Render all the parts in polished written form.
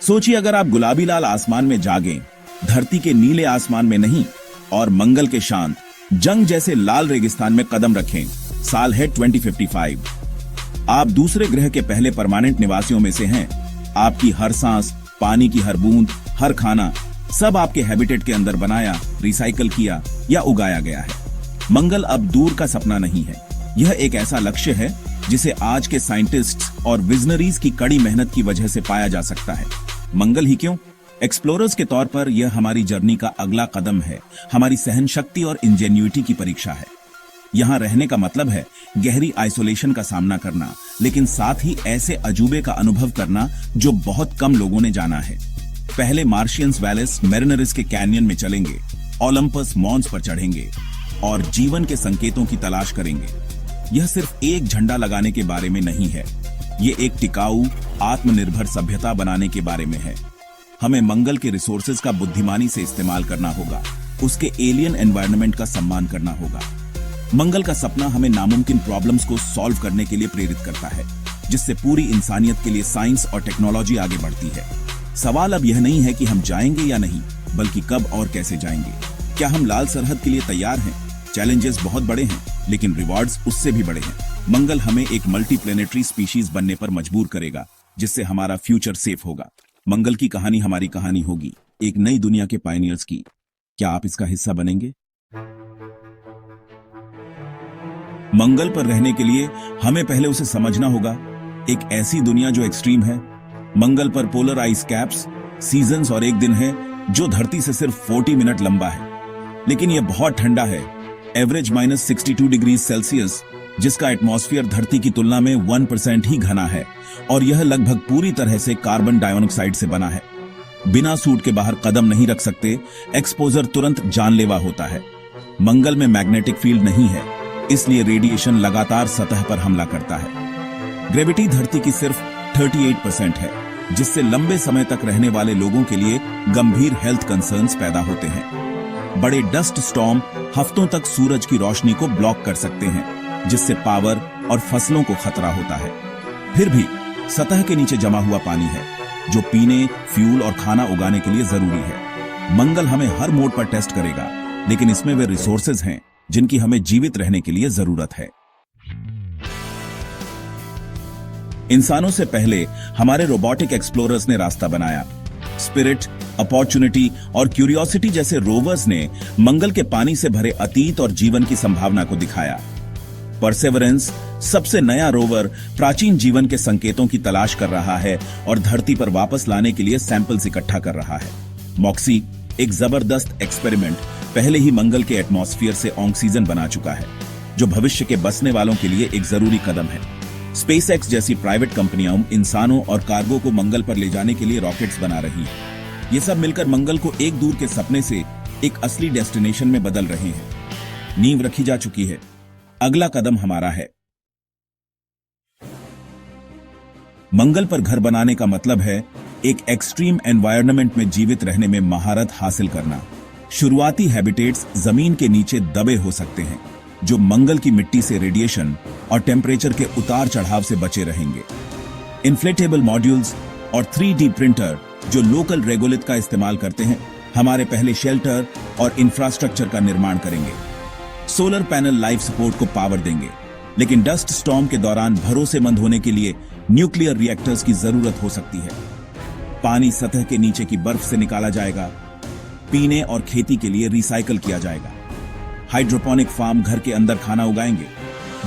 सोचिए अगर आप गुलाबी लाल आसमान में जागें, धरती के नीले आसमान में नहीं, और मंगल के शांत जंग जैसे लाल रेगिस्तान में कदम रखें। साल है 2055। आप दूसरे ग्रह के पहले परमानेंट निवासियों में से हैं। आपकी हर सांस, पानी की हर बूंद, हर खाना, सब आपके हैबिटेट के अंदर बनाया, रिसाइकल किया या उगाया गया है। मंगल अब दूर का सपना नहीं है, यह एक ऐसा लक्ष्य है जिसे आज के साइंटिस्ट्स और विजनरीज की कड़ी मेहनत की वजह से पाया जा सकता है। मंगल ही क्यों, एक्सप्लोरर्स के तौर पर यह हमारी जर्नी का अगला कदम है, हमारी सहन शक्ति और इंजेन्युइटी की परीक्षा है। यहाँ रहने का मतलब है गहरी आइसोलेशन का सामना करना, लेकिन साथ ही ऐसे अजूबे का अनुभव करना जो बहुत कम लोगों ने जाना है। पहले मार्शियंस वैलेस मेरिनरिस के कैनियन में चलेंगे, ओलंपस मॉन्स पर चढ़ेंगे और जीवन के संकेतों की तलाश करेंगे। यह सिर्फ एक झंडा लगाने के बारे में नहीं है, ये एक टिकाऊ, आत्मनिर्भर सभ्यता बनाने के बारे में है। हमें मंगल के रिसोर्सेज का बुद्धिमानी से इस्तेमाल करना होगा, उसके एलियन एनवायरनमेंट का सम्मान करना होगा। मंगल का सपना हमें नामुमकिन प्रॉब्लम्स को सॉल्व करने के लिए प्रेरित करता है, जिससे पूरी इंसानियत के लिए साइंस और टेक्नोलॉजी आगे बढ़ती है। सवाल अब यह नहीं है कि हम जाएंगे या नहीं, बल्कि कब और कैसे जाएंगे। क्या हम लाल सरहद के लिए तैयार हैं? चैलेंजेस बहुत बड़े हैं, लेकिन रिवॉर्ड्स उससे भी बड़े हैं। मंगल हमें एक मल्टी प्लेनेटरी स्पीशीज बनने पर मजबूर करेगा, जिससे हमारा फ्यूचर सेफ होगा। मंगल की कहानी हमारी कहानी होगी, एक नई दुनिया के पायनियर्स की। क्या आप इसका हिस्सा बनेंगे? मंगल पर रहने के लिए हमें पहले उसे समझना होगा, एक ऐसी दुनिया जो एक्सट्रीम है। मंगल पर पोलर आइस कैप्स, सीजन्स और एक दिन है जो धरती से सिर्फ 40 मिनट लंबा है, लेकिन यह बहुत ठंडा है, एवरेज -62 डिग्री सेल्सियस, जिसका एटमॉस्फेयर धरती की तुलना में 1% ही घना है, और यह लगभग पूरी तरह से कार्बन डाइऑक्साइड से बना है। बिना सूट के बाहर कदम नहीं रख सकते, एक्सपोजर तुरंत जानलेवा होता है। मंगल में मैग्नेटिक फील्ड नहीं है, इसलिए रेडिएशन लगातार सतह पर हमला करता है। ग्रेविटी धरती की सिर्फ 38% है, जिससे लंबे समय तक रहने वाले लोगों के लिए गंभीर हेल्थ कंसर्न्स पैदा होते हैं। बड़े डस्ट स्टॉर्म हफ्तों तक सूरज की रोशनी को ब्लॉक कर सकते हैं, जिससे पावर और फसलों को खतरा होता है। फिर भी सतह के नीचे जमा हुआ पानी है, जो पीने, फ्यूल और खाना उगाने के लिए जरूरी है। मंगल हमें हर मोड पर टेस्ट करेगा, लेकिन इसमें वे रिसोर्सेज हैं जिनकी हमें जीवित रहने के लिए जरूरत है। इंसानों से पहले हमारे रोबोटिक एक्सप्लोरर्स ने रास्ता बनाया। स्पिरिट, अपॉर्चुनिटी और क्यूरियोसिटी जैसे रोवर्स ने मंगल के पानी से भरे अतीत और जीवन की संभावना को दिखाया। परसेवरेंस, सबसे नया रोवर, प्राचीन जीवन के संकेतों की तलाश कर रहा है और धरती पर वापस लाने के लिए सैंपल्स इकट्ठा कर रहा है। मॉक्सी, एक जबरदस्त एक्सपेरिमेंट, पहले ही मंगल के एटमॉस्फेयर से ऑक्सीजन बना चुका है, जो भविष्य के बसने वालों के लिए एक जरूरी कदम है। स्पेसएक्स जैसी प्राइवेट कंपनियां इंसानों और कार्गो को मंगल पर ले जाने के लिए रॉकेट्स बना रही हैं। ये सब मिलकर मंगल को एक दूर के सपने से एक असली डेस्टिनेशन में बदल रहे हैं। नींव रखी जा चुकी है, अगला कदम हमारा है। मंगल पर घर बनाने का मतलब है एक एक्सट्रीम एनवायरनमेंट में जीवित रहने में महारत हासिल करना। शुरुआती हैबिटेट्स जमीन के नीचे दबे हो सकते हैं, जो मंगल की मिट्टी से रेडिएशन और टेम्परेचर के उतार चढ़ाव से बचे रहेंगे। इन्फ्लेटेबल मॉड्यूल्स और 3D प्रिंटर जो लोकल रेगोलिथ का इस्तेमाल करते हैं, हमारे पहले शेल्टर और इंफ्रास्ट्रक्चर का निर्माण करेंगे। सोलर पैनल लाइफ सपोर्ट को पावर देंगे, लेकिन डस्ट स्टॉर्म के दौरान भरोसेमंद होने के लिए न्यूक्लियर रिएक्टर्स की जरूरत हो सकती है। पानी सतह के नीचे की बर्फ से निकाला जाएगा, पीने और खेती के लिए रिसाइकल किया जाएगा। हाइड्रोपोनिक फार्म घर के अंदर खाना उगाएंगे,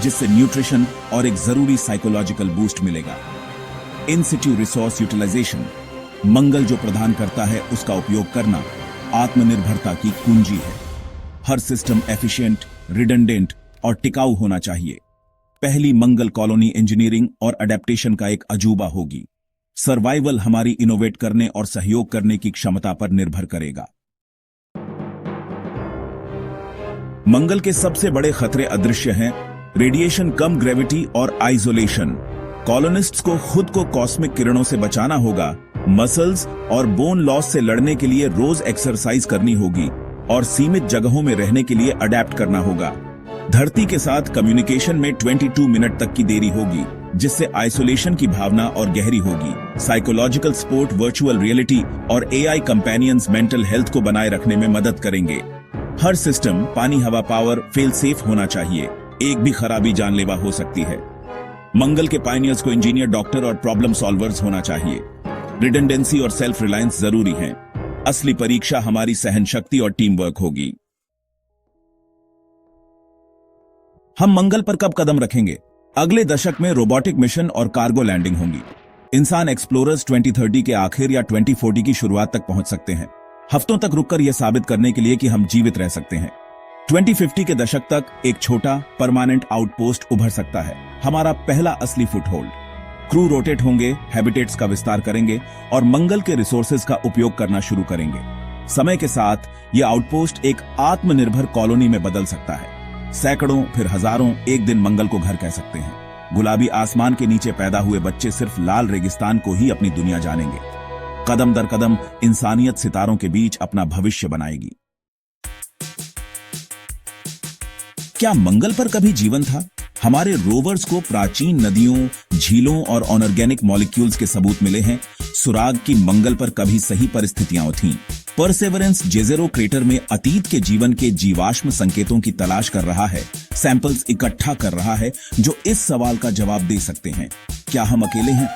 जिससे न्यूट्रिशन और एक जरूरी साइकोलॉजिकल बूस्ट मिलेगा। इन सिटू रिसोर्स यूटिलाइजेशन, मंगल जो प्रदान करता है उसका उपयोग करना आत्मनिर्भरता की कुंजी है। हर सिस्टम एफिशिएंट, रिडंडेंट और टिकाऊ होना चाहिए। पहली मंगल कॉलोनी इंजीनियरिंग और अडेप्टेशन का एक अजूबा होगी। सर्वाइवल हमारी इनोवेट करने और सहयोग करने की क्षमता पर निर्भर करेगा। मंगल के सबसे बड़े खतरे अदृश्य हैं, रेडिएशन, कम ग्रेविटी और आइसोलेशन। कॉलोनिस्ट्स को खुद को कॉस्मिक किरणों से बचाना होगा, मसल्स और बोन लॉस से लड़ने के लिए रोज एक्सरसाइज करनी होगी और सीमित जगहों में रहने के लिए अडेप्ट करना होगा। धरती के साथ कम्युनिकेशन में 22 मिनट तक की देरी होगी, जिससे आइसोलेशन की भावना और गहरी होगी। साइकोलॉजिकल सपोर्ट, वर्चुअल रियलिटी और एआई कंपेनियंस मेंटल हेल्थ को बनाए रखने में मदद करेंगे। हर सिस्टम पानी, हवा, पावर फेल सेफ होना चाहिए। एक भी खराबी जानलेवा हो सकती है। मंगल के पायनियर्स को इंजीनियर, डॉक्टर और प्रॉब्लम सॉल्वर्स होना चाहिए। रिडंडेंसी और सेल्फ रिलायंस जरूरी है। असली परीक्षा हमारी सहन शक्ति और टीम वर्क होगी। हम मंगल पर कब कदम रखेंगे? अगले दशक में रोबोटिक मिशन और कार्गो लैंडिंग होंगी। इंसान एक्सप्लोरर्स 2030 के आखिर या 2040 की शुरुआत तक पहुंच सकते हैं, हफ्तों तक रुककर यह साबित करने के लिए कि हम जीवित रह सकते हैं। 2050 के दशक तक एक छोटा परमानेंट आउटपोस्ट उभर सकता है, हमारा पहला असली फुटहोल्ड। क्रू रोटेट होंगे, हैबिटेट्स का विस्तार करेंगे और मंगल के रिसोर्सेज का उपयोग करना शुरू करेंगे। समय के साथ यह आउटपोस्ट एक आत्मनिर्भर कॉलोनी में बदल सकता है। सैकड़ों फिर हजारों एक दिन मंगल को घर कह सकते हैं। गुलाबी आसमान के नीचे पैदा हुए बच्चे सिर्फ लाल रेगिस्तान को ही अपनी दुनिया जानेंगे। कदम दर कदम इंसानियत सितारों के बीच अपना भविष्य बनाएगी। क्या मंगल पर कभी जीवन था? हमारे रोवर्स को प्राचीन नदियों, झीलों और अनऑर्गेनिक मॉलिक्यूल्स के सबूत मिले हैं। सुराग की मंगल पर कभी सही परिस्थितियां थीं। परसेवरेंस जेजेरो क्रेटर में अतीत के जीवन के जीवाश्म संकेतों की तलाश कर रहा है, सैंपल्स इकट्ठा कर रहा है जो इस सवाल का जवाब दे सकते हैं, क्या हम अकेले हैं?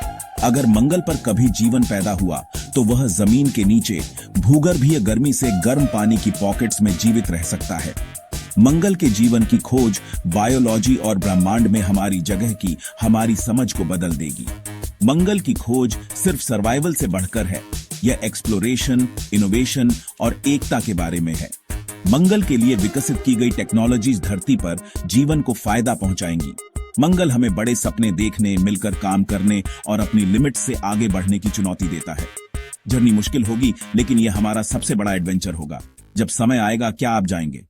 अगर मंगल पर कभी जीवन पैदा हुआ तो वह जमीन के नीचे भूगर्भीय गर्मी से गर्म पानी की पॉकेट्स में जीवित रह सकता है। मंगल के जीवन की खोज बायोलॉजी और ब्रह्मांड में हमारी जगह की हमारी समझ को बदल देगी। मंगल की खोज सिर्फ सर्वाइवल से बढ़कर है, यह एक्सप्लोरेशन, इनोवेशन और एकता के बारे में है। मंगल के लिए विकसित की गई टेक्नोलॉजीज धरती पर जीवन को फायदा पहुंचाएंगी। मंगल हमें बड़े सपने देखने, मिलकर काम करने और अपनी लिमिट से आगे बढ़ने की चुनौती देता है। जर्नी मुश्किल होगी, लेकिन यह हमारा सबसे बड़ा एडवेंचर होगा। जब समय आएगा, क्या आप जाएंगे?